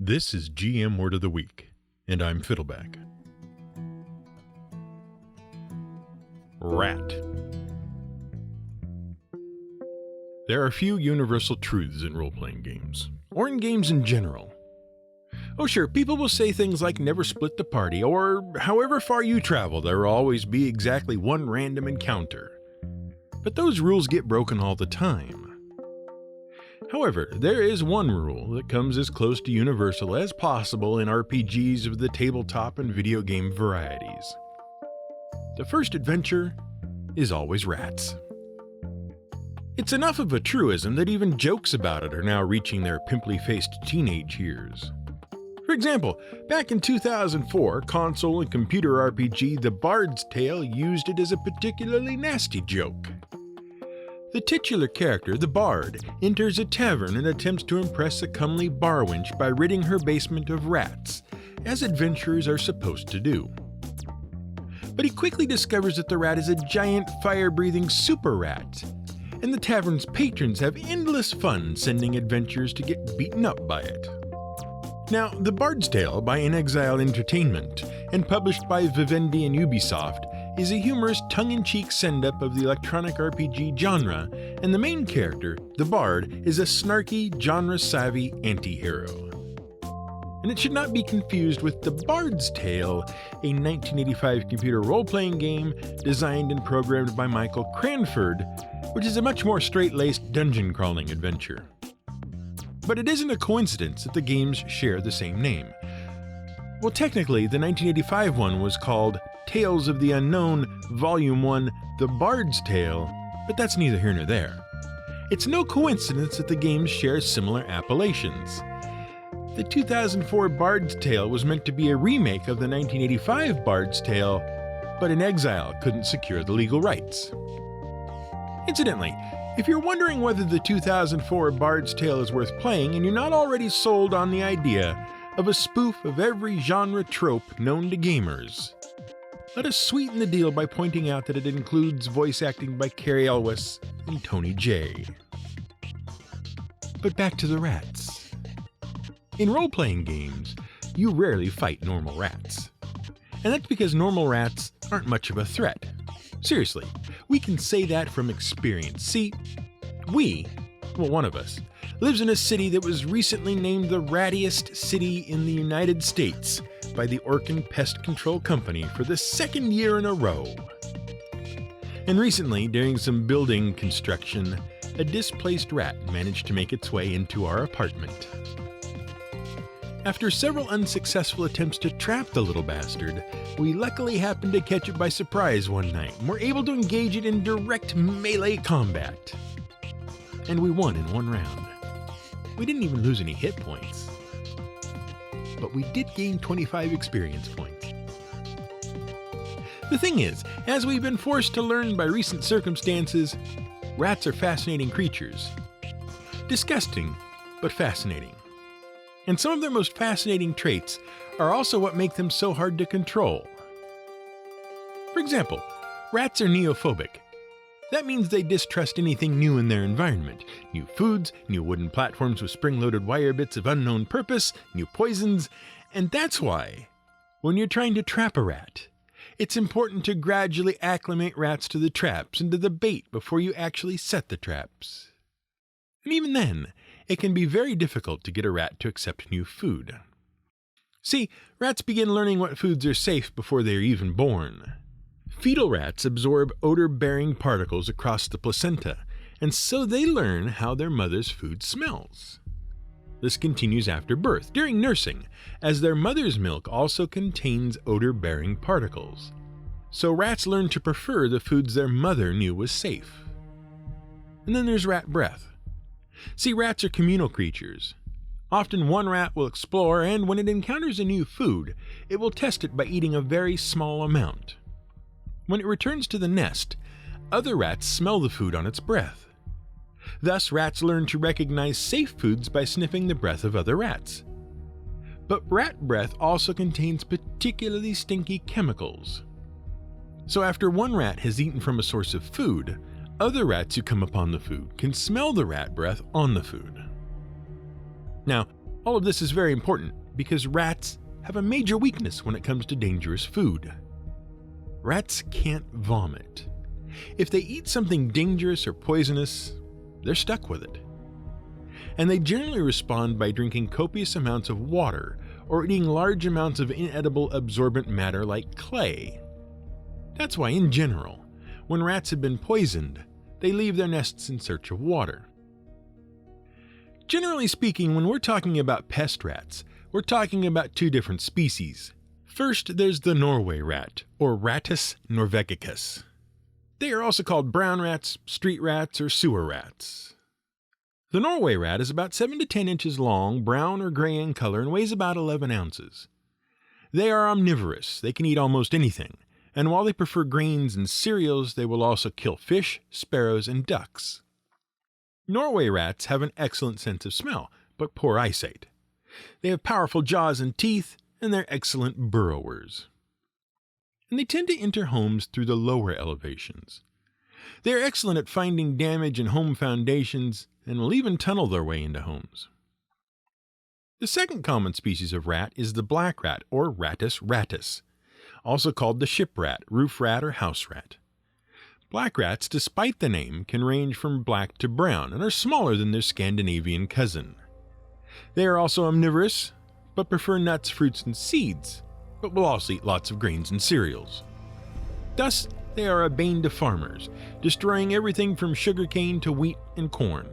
This is GM Word of the Week, and I'm Fiddleback. Rat. There are few universal truths in role-playing games, or in games in general. Oh sure, people will say things like never split the party, or however far you travel, there will always be exactly one random encounter. But those rules get broken all the time. However, there is one rule that comes as close to universal as possible in RPGs of the tabletop and video game varieties. The first adventure is always rats. It's enough of a truism that even jokes about it are now reaching their pimply-faced teenage years. For example, back in 2004, console and computer RPG The Bard's Tale used it as a particularly nasty joke. The titular character, the Bard, enters a tavern and attempts to impress a comely bar wench by ridding her basement of rats, as adventurers are supposed to do. But he quickly discovers that the rat is a giant fire-breathing super rat, and the tavern's patrons have endless fun sending adventurers to get beaten up by it. Now, The Bard's Tale by In Exile Entertainment, and published by Vivendi and Ubisoft, is a humorous tongue-in-cheek send-up of the electronic RPG genre, and the main character, the Bard, is a snarky, genre-savvy anti-hero. And it should not be confused with The Bard's Tale, a 1985 computer role-playing game designed and programmed by Michael Cranford, which is a much more straight-laced dungeon-crawling adventure. But it isn't a coincidence that the games share the same name. Well, technically, the 1985 one was called Tales of the Unknown, Volume 1, The Bard's Tale, but that's neither here nor there. It's no coincidence that the games share similar appellations. The 2004 Bard's Tale was meant to be a remake of the 1985 Bard's Tale, but In Exile couldn't secure the legal rights. Incidentally, if you're wondering whether the 2004 Bard's Tale is worth playing and you're not already sold on the idea of a spoof of every genre trope known to gamers, let us sweeten the deal by pointing out that it includes voice acting by Cary Elwes and Tony Jay. But back to the rats. In role-playing games, you rarely fight normal rats. And that's because normal rats aren't much of a threat. Seriously, we can say that from experience. See, one of us, lives in a city that was recently named the rattiest city in the United States by the Orkin Pest Control Company for the second year in a row. And recently, during some building construction, a displaced rat managed to make its way into our apartment. After several unsuccessful attempts to trap the little bastard, we luckily happened to catch it by surprise one night and were able to engage it in direct melee combat. And we won in one round. We didn't even lose any hit points. But we did gain 25 experience points. The thing is, as we've been forced to learn by recent circumstances, rats are fascinating creatures. Disgusting, but fascinating. And some of their most fascinating traits are also what make them so hard to control. For example, rats are neophobic. That means they distrust anything new in their environment. New foods, new wooden platforms with spring-loaded wire bits of unknown purpose, new poisons, and that's why, when you're trying to trap a rat, it's important to gradually acclimate rats to the traps and to the bait before you actually set the traps. And even then, it can be very difficult to get a rat to accept new food. See, rats begin learning what foods are safe before they are even born. Fetal rats absorb odor-bearing particles across the placenta, and so they learn how their mother's food smells. This continues after birth, during nursing, as their mother's milk also contains odor-bearing particles. So rats learn to prefer the foods their mother knew was safe. And then there's rat breath. See, rats are communal creatures. Often one rat will explore, and when it encounters a new food, it will test it by eating a very small amount. When it returns to the nest, other rats smell the food on its breath. Thus, rats learn to recognize safe foods by sniffing the breath of other rats. But rat breath also contains particularly stinky chemicals. So after one rat has eaten from a source of food, other rats who come upon the food can smell the rat breath on the food. Now, All of this is very important because rats have a major weakness when it comes to dangerous food. Rats can't vomit. If they eat something dangerous or poisonous, they're stuck with it. And they generally respond by drinking copious amounts of water or eating large amounts of inedible absorbent matter like clay. That's why, in general, when rats have been poisoned, they leave their nests in search of water. Generally speaking, when we're talking about pest rats, we're talking about two different species. First, there's the Norway rat, or Rattus norvegicus. They are also called brown rats, street rats, or sewer rats. The Norway rat is about 7 to 10 inches long, brown or gray in color, and weighs about 11 ounces. They are omnivorous. They can eat almost anything, and while they prefer grains and cereals, they will also kill fish, sparrows, and ducks. Norway rats have an excellent sense of smell, but poor eyesight. They have powerful jaws and teeth, and they're excellent burrowers. And they tend to enter homes through the lower elevations. They are excellent at finding damage in home foundations and will even tunnel their way into homes. The second common species of rat is the black rat, or Rattus rattus, also called the ship rat, roof rat, or house rat. Black rats, despite the name, can range from black to brown and are smaller than their Scandinavian cousin. They are also omnivorous, but prefer nuts, fruits, and seeds, but will also eat lots of grains and cereals. Thus, they are a bane to farmers, destroying everything from sugarcane to wheat and corn.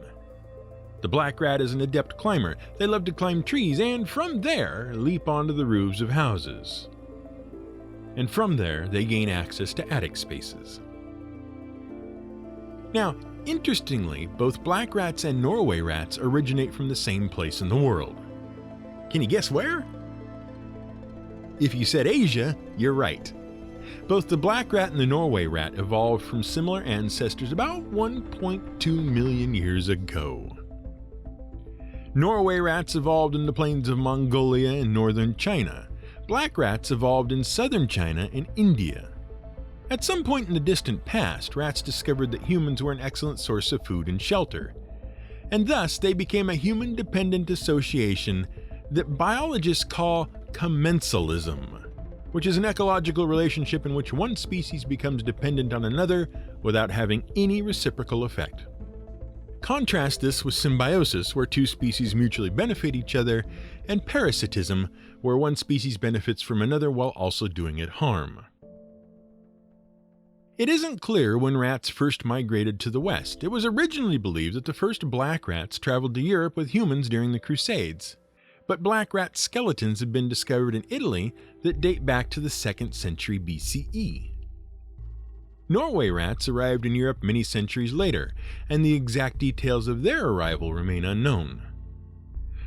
The black rat is an adept climber. They love to climb trees and, from there, leap onto the roofs of houses. And from there, they gain access to attic spaces. Now, interestingly, both black rats and Norway rats originate from the same place in the world. Can you guess where? If you said Asia, you're right. Both the black rat and the Norway rat evolved from similar ancestors about 1.2 million years ago. Norway rats evolved in the plains of Mongolia and northern China. Black rats evolved in southern China and India. At some point in the distant past, rats discovered that humans were an excellent source of food and shelter, and thus they became a human-dependent association that biologists call commensalism, which is an ecological relationship in which one species becomes dependent on another without having any reciprocal effect. Contrast this with symbiosis, where two species mutually benefit each other, and parasitism, where one species benefits from another while also doing it harm. It isn't clear when rats first migrated to the West. It was originally believed that the first black rats traveled to Europe with humans during the Crusades. But black rat skeletons have been discovered in Italy that date back to the 2nd century BCE. Norway rats arrived in Europe many centuries later, and the exact details of their arrival remain unknown.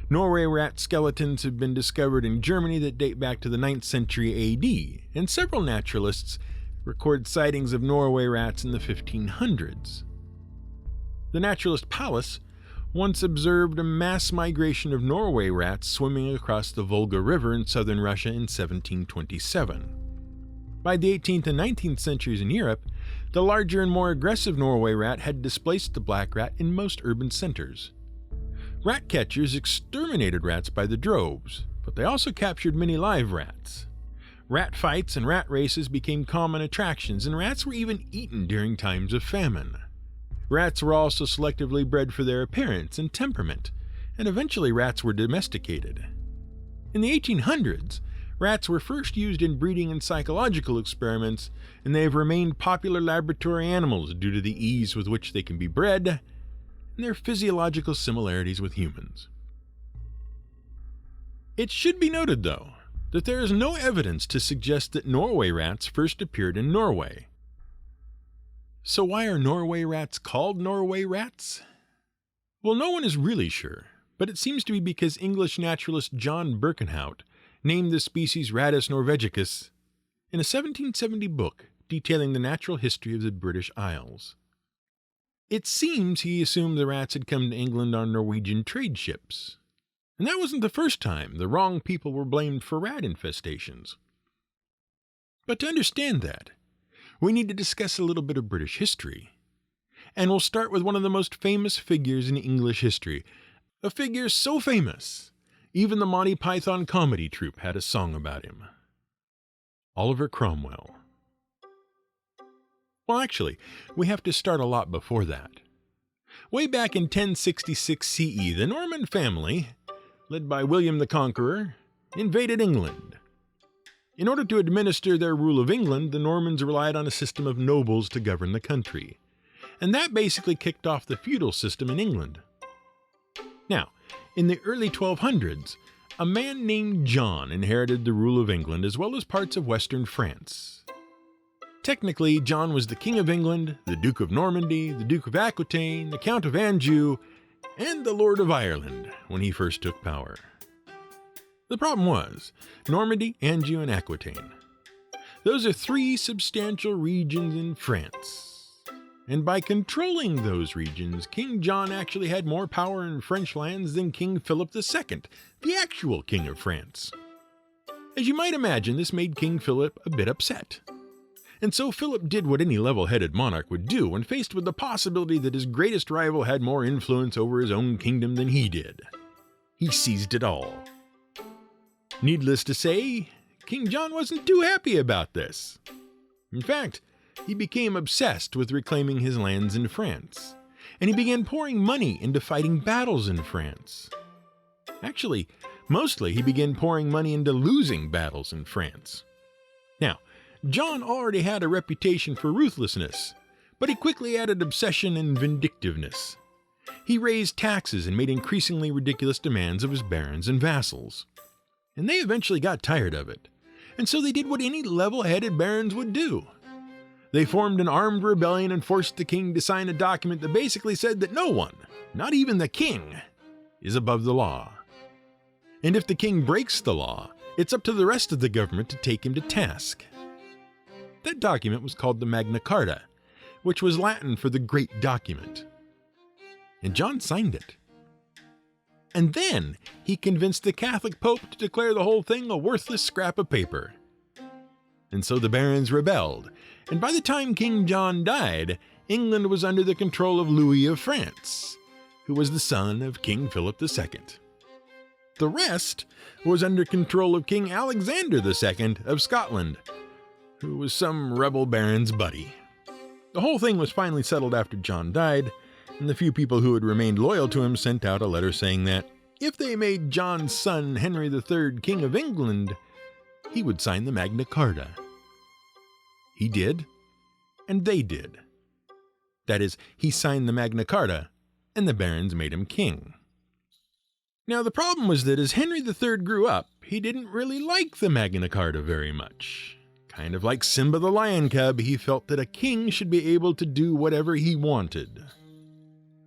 Norway rat skeletons have been discovered in Germany that date back to the 9th century AD, and several naturalists record sightings of Norway rats in the 1500s. The naturalist Pallas once observed a mass migration of Norway rats swimming across the Volga River in southern Russia in 1727. By the 18th and 19th centuries in Europe, the larger and more aggressive Norway rat had displaced the black rat in most urban centers. Rat catchers exterminated rats by the droves, but they also captured many live rats. Rat fights and rat races became common attractions, and rats were even eaten during times of famine. Rats were also selectively bred for their appearance and temperament, and eventually rats were domesticated. In the 1800s, rats were first used in breeding and psychological experiments, and they have remained popular laboratory animals due to the ease with which they can be bred and their physiological similarities with humans. It should be noted, though, that there is no evidence to suggest that Norway rats first appeared in Norway. So why are Norway rats called Norway rats? Well, no one is really sure, but it seems to be because English naturalist John Birkenhout named the species Rattus norvegicus in a 1770 book detailing the natural history of the British Isles. It seems he assumed the rats had come to England on Norwegian trade ships. And that wasn't the first time the wrong people were blamed for rat infestations. But to understand that, we need to discuss a little bit of British history. And we'll start with one of the most famous figures in English history. A figure so famous, Even the Monty Python comedy troupe had a song about him. Oliver Cromwell. Well, actually, we have to start a lot before that. Way back in 1066 CE, the Norman family, led by William the Conqueror, invaded England. In order to administer their rule of England, the Normans relied on a system of nobles to govern the country. And that basically kicked off the feudal system in England. Now, in the early 1200s, a man named John inherited the rule of England as well as parts of western France. Technically, John was the King of England, the Duke of Normandy, the Duke of Aquitaine, the Count of Anjou, and the Lord of Ireland when he first took power. The problem was, Normandy, Anjou, and Aquitaine. Those are three substantial regions in France. And by controlling those regions, King John actually had more power in French lands than King Philip II, the actual King of France. As you might imagine, this made King Philip a bit upset. And so Philip did what any level-headed monarch would do when faced with the possibility that his greatest rival had more influence over his own kingdom than he did. He seized it all. Needless to say, King John wasn't too happy about this. In fact, he became obsessed with reclaiming his lands in France, and he began pouring money into fighting battles in France. Actually, mostly he began pouring money into losing battles in France. Now, John already had a reputation for ruthlessness, but he quickly added obsession and vindictiveness. He raised taxes and made increasingly ridiculous demands of his barons and vassals. And they eventually got tired of it, and so they did what any level-headed barons would do. They formed an armed rebellion and forced the king to sign a document that basically said that no one, not even the king, is above the law. And if the king breaks the law, it's up to the rest of the government to take him to task. That document was called the Magna Carta, which was Latin for the Great Document. And John signed it. And then he convinced the Catholic Pope to declare the whole thing a worthless scrap of paper. And so the barons rebelled, and by the time King John died, England was under the control of Louis of France, who was the son of King Philip II. The rest was under control of King Alexander II of Scotland, who was some rebel baron's buddy. The whole thing was finally settled after John died, and the few people who had remained loyal to him sent out a letter saying that if they made John's son Henry III King of England, he would sign the Magna Carta. He did, and they did. That is, he signed the Magna Carta, and the barons made him king. Now the problem was that as Henry III grew up, he didn't really like the Magna Carta very much. Kind of like Simba the lion cub, he felt that a king should be able to do whatever he wanted.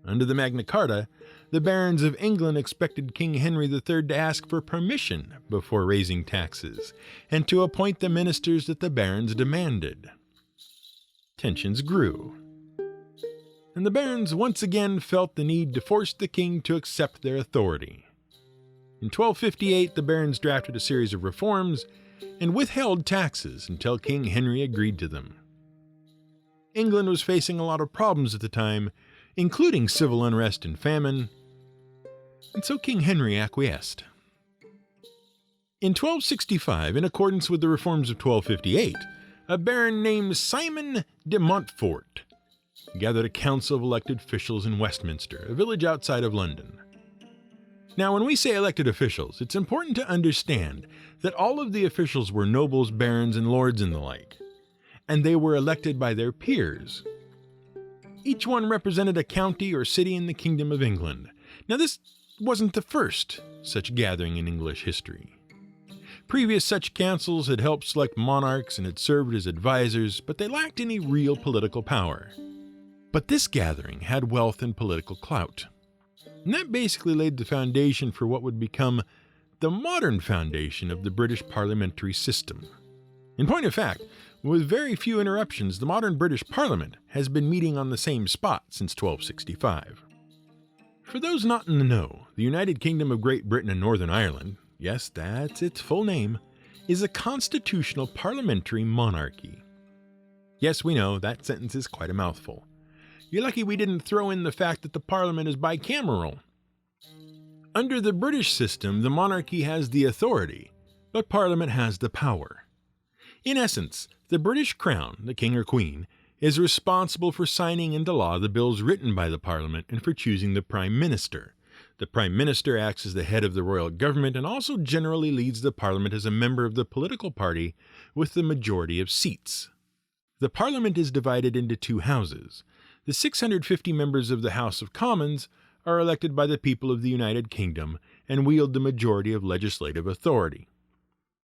Under the Magna Carta, the barons of England expected King Henry III to ask for permission before raising taxes, and to appoint the ministers that the barons demanded. Tensions grew, and the barons once again felt the need to force the king to accept their authority. In 1258, the barons drafted a series of reforms and withheld taxes until King Henry agreed to them. England was facing a lot of problems at the time, including civil unrest and famine, and so King Henry acquiesced. In 1265, in accordance with the reforms of 1258, a baron named Simon de Montfort gathered a council of elected officials in Westminster, a village outside of London. Now, when we say elected officials, it's important to understand that all of the officials were nobles, barons, and lords and the like, and they were elected by their peers. Each one represented a county or city in the Kingdom of England. Now, this wasn't the first such gathering in English history. Previous such councils had helped select monarchs and had served as advisors, but they lacked any real political power. But this gathering had wealth and political clout. And that basically laid the foundation for what would become the modern foundation of the British parliamentary system. In point of fact, with very few interruptions, the modern British Parliament has been meeting on the same spot since 1265. For those not in the know, the United Kingdom of Great Britain and Northern Ireland, yes, that's its full name, is a constitutional parliamentary monarchy. Yes, we know, that sentence is quite a mouthful. You're lucky we didn't throw in the fact that the Parliament is bicameral. Under the British system, the monarchy has the authority, but Parliament has the power. In essence, the British Crown, the King or Queen, is responsible for signing into law the bills written by the Parliament and for choosing the Prime Minister. The Prime Minister acts as the head of the royal government and also generally leads the Parliament as a member of the political party with the majority of seats. The Parliament is divided into two houses. The 650 members of the House of Commons are elected by the people of the United Kingdom and wield the majority of legislative authority.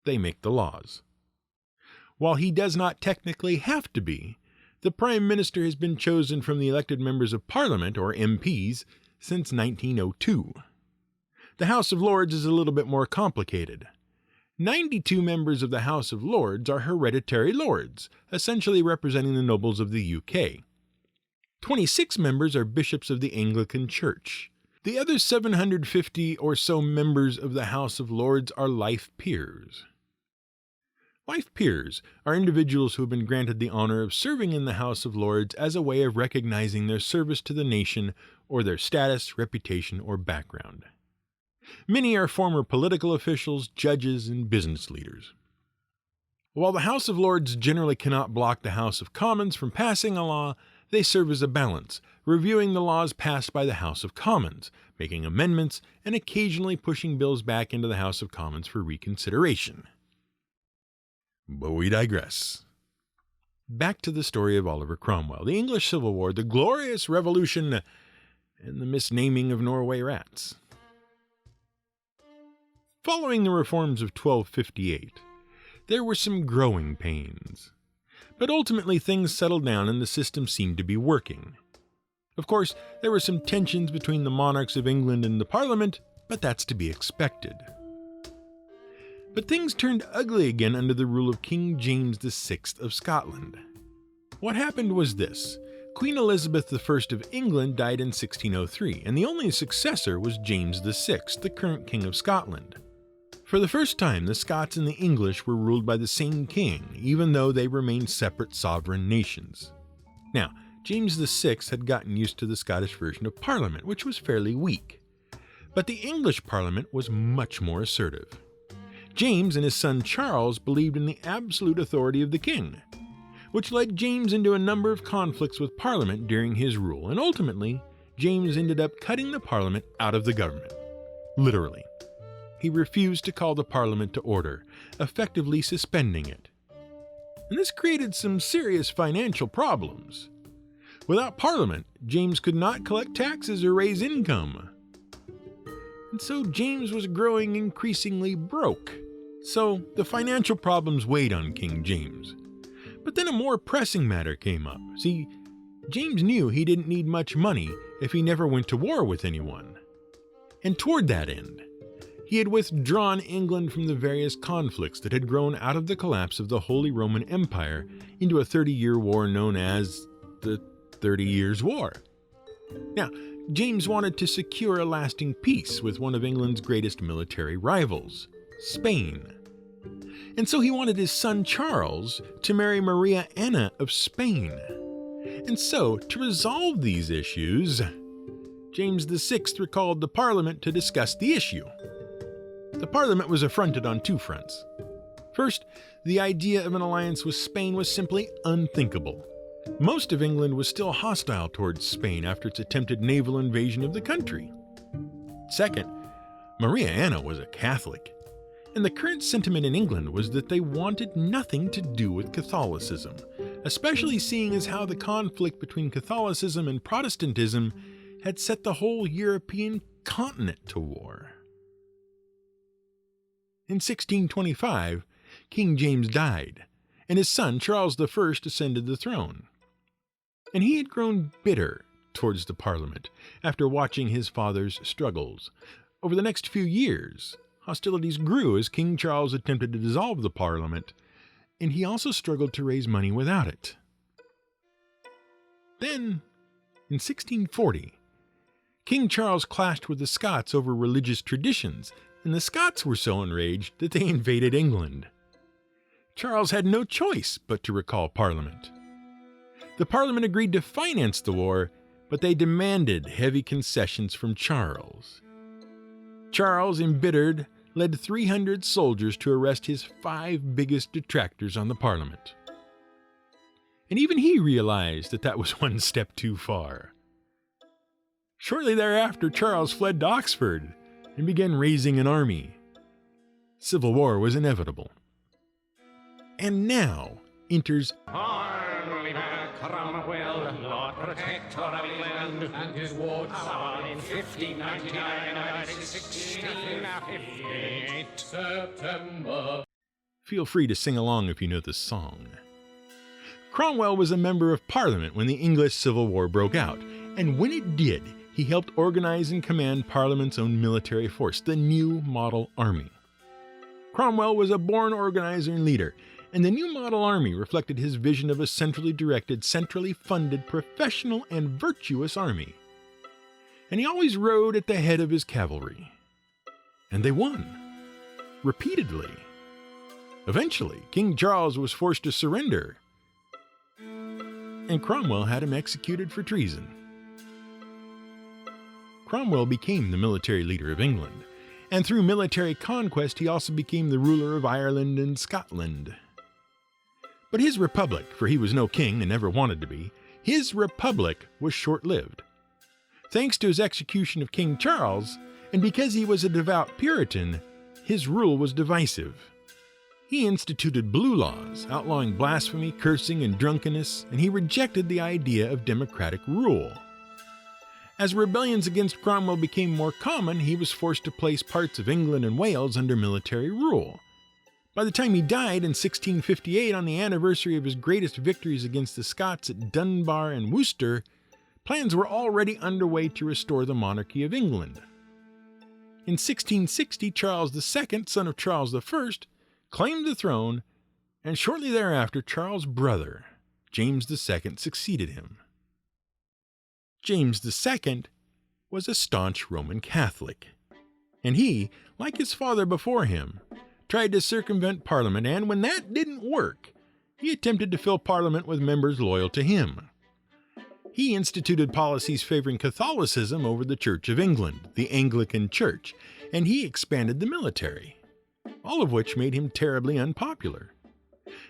They make the laws. While he does not technically have to be, the Prime Minister has been chosen from the elected members of Parliament, or MPs, since 1902. The House of Lords is a little bit more complicated. 92 members of the House of Lords are hereditary lords, essentially representing the nobles of the UK. 26 members are bishops of the Anglican Church. The other 750 or so members of the House of Lords are life peers. Life peers are individuals who have been granted the honor of serving in the House of Lords as a way of recognizing their service to the nation or their status, reputation, or background. Many are former political officials, judges, and business leaders. While the House of Lords generally cannot block the House of Commons from passing a law, they serve as a balance, reviewing the laws passed by the House of Commons, making amendments, and occasionally pushing bills back into the House of Commons for reconsideration. But we digress. Back to the story of Oliver Cromwell, the English Civil War, the Glorious Revolution, and the misnaming of Norway rats. Following the reforms of 1258, there were some growing pains. But ultimately things settled down and the system seemed to be working. Of course, there were some tensions between the monarchs of England and the Parliament, but that's to be expected. But things turned ugly again under the rule of King James VI of Scotland. What happened was this. Queen Elizabeth I of England died in 1603, and the only successor was James VI, the current King of Scotland. For the first time, the Scots and the English were ruled by the same king, even though they remained separate sovereign nations. Now, James VI had gotten used to the Scottish version of Parliament, which was fairly weak. But the English Parliament was much more assertive. James and his son Charles believed in the absolute authority of the king, which led James into a number of conflicts with Parliament during his rule, and ultimately, James ended up cutting the Parliament out of the government. Literally. He refused to call the Parliament to order, effectively suspending it. And this created some serious financial problems. Without Parliament, James could not collect taxes or raise income. And so James was growing increasingly broke. So the financial problems weighed on King James. But then a more pressing matter came up. See, James knew he didn't need much money if he never went to war with anyone. And toward that end, he had withdrawn England from the various conflicts that had grown out of the collapse of the Holy Roman Empire into a 30-year war known as the 30 Years' War. Now, James wanted to secure a lasting peace with one of England's greatest military rivals, Spain. And so he wanted his son Charles to marry Maria Anna of Spain. And so, to resolve these issues, James VI recalled the Parliament to discuss the issue. The Parliament was affronted on two fronts. First, the idea of an alliance with Spain was simply unthinkable. Most of England was still hostile towards Spain after its attempted naval invasion of the country. Second, Maria Anna was a Catholic, and the current sentiment in England was that they wanted nothing to do with Catholicism, especially seeing as how the conflict between Catholicism and Protestantism had set the whole European continent to war. In 1625, King James died, and his son Charles I ascended the throne. And he had grown bitter towards the Parliament after watching his father's struggles. Over the next few years, hostilities grew as King Charles attempted to dissolve the Parliament, and he also struggled to raise money without it. Then, in 1640, King Charles clashed with the Scots over religious traditions, and the Scots were so enraged that they invaded England. Charles had no choice but to recall Parliament. The Parliament agreed to finance the war, but they demanded heavy concessions from Charles. Charles, embittered, led 300 soldiers to arrest his 5 biggest detractors on the Parliament. And even he realized that that was one step too far. Shortly thereafter, Charles fled to Oxford and began raising an army. Civil war was inevitable. And now enters Cromwell, Lord Protector of England, and his ward Swan in 1599 and 1658 September. Feel free to sing along if you know this song. Cromwell was a member of Parliament when the English Civil War broke out, and when it did, he helped organize and command Parliament's own military force, the New Model Army. Cromwell was a born organizer and leader, and the New Model Army reflected his vision of a centrally directed, centrally funded, professional, and virtuous army. And he always rode at the head of his cavalry. And they won. Repeatedly. Eventually, King Charles was forced to surrender, and Cromwell had him executed for treason. Cromwell became the military leader of England, and through military conquest he also became the ruler of Ireland and Scotland. But his republic, for he was no king and never wanted to be, his republic was short-lived. Thanks to his execution of King Charles, and because he was a devout Puritan, his rule was divisive. He instituted blue laws, outlawing blasphemy, cursing, and drunkenness, and he rejected the idea of democratic rule. As rebellions against Cromwell became more common, he was forced to place parts of England and Wales under military rule. By the time he died in 1658, on the anniversary of his greatest victories against the Scots at Dunbar and Worcester, plans were already underway to restore the monarchy of England. In 1660, Charles II, son of Charles I, claimed the throne, and shortly thereafter Charles' brother, James II, succeeded him. James II was a staunch Roman Catholic, and he, like his father before him, tried to circumvent Parliament, and when that didn't work, he attempted to fill Parliament with members loyal to him. He instituted policies favoring Catholicism over the Church of England, the Anglican Church, and he expanded the military, all of which made him terribly unpopular.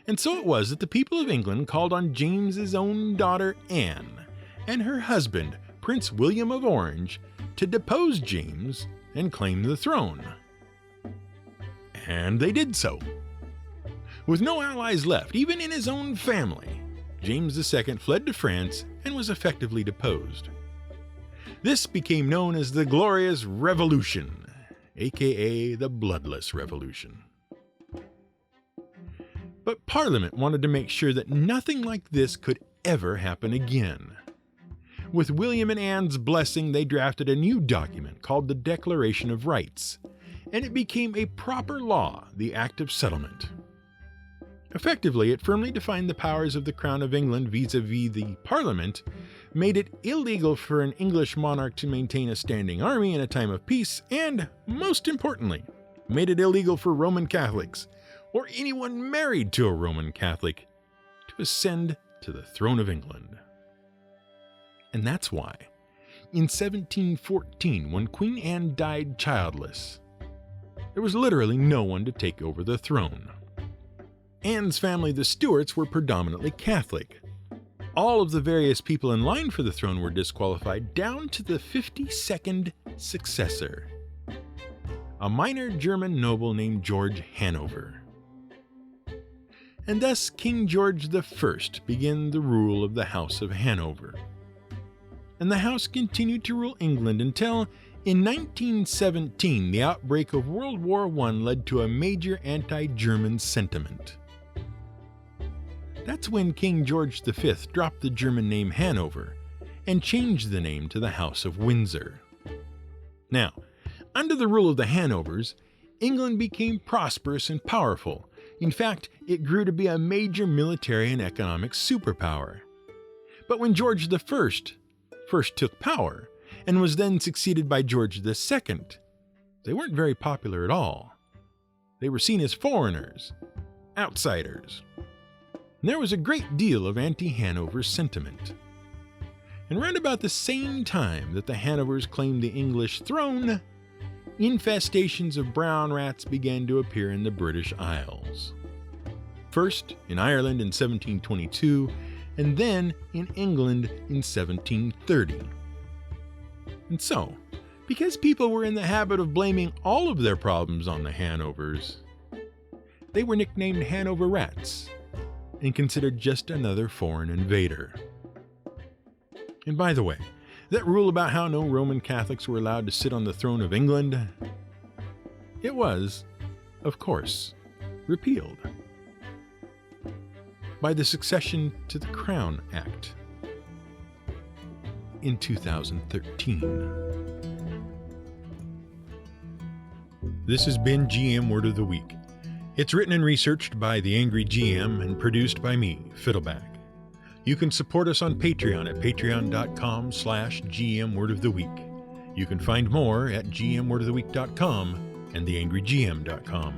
And so it was that the people of England called on James's own daughter Anne and her husband, Prince William of Orange, to depose James and claim the throne. And they did so. With no allies left, even in his own family, James II fled to France and was effectively deposed. This became known as the Glorious Revolution, aka the Bloodless Revolution. But Parliament wanted to make sure that nothing like this could ever happen again. With William and Anne's blessing, they drafted a new document called the Declaration of Rights, and it became a proper law, the Act of Settlement. Effectively, it firmly defined the powers of the Crown of England vis-à-vis the Parliament, made it illegal for an English monarch to maintain a standing army in a time of peace, and, most importantly, made it illegal for Roman Catholics, or anyone married to a Roman Catholic, to ascend to the throne of England. And that's why, in 1714, when Queen Anne died childless, there was literally no one to take over the throne. Anne's family, the Stuarts, were predominantly Catholic. All of the various people in line for the throne were disqualified, down to the 52nd successor, a minor German noble named George Hanover. And thus King George I began the rule of the House of Hanover. And the house continued to rule England until, in 1917, the outbreak of World War I led to a major anti-German sentiment. That's when King George V dropped the German name Hanover and changed the name to the House of Windsor. Now, under the rule of the Hanovers, England became prosperous and powerful. In fact, it grew to be a major military and economic superpower. But when George I first took power, and was then succeeded by George II, they weren't very popular at all. They were seen as foreigners, outsiders. And there was a great deal of anti-Hanover sentiment. And round about the same time that the Hanovers claimed the English throne, infestations of brown rats began to appear in the British Isles. First in Ireland in 1722, and then in England in 1730. And so, because people were in the habit of blaming all of their problems on the Hanovers, they were nicknamed Hanover Rats and considered just another foreign invader. And by the way, that rule about how no Roman Catholics were allowed to sit on the throne of England, it was, of course, repealed by the Succession to the Crown Act in 2013. This has been GM Word of the Week. It's written and researched by The Angry GM and produced by me, Fiddleback. You can support us on Patreon at patreon.com/GMWordOfTheWeek. You can find more at gmwordoftheweek.com and theangrygm.com.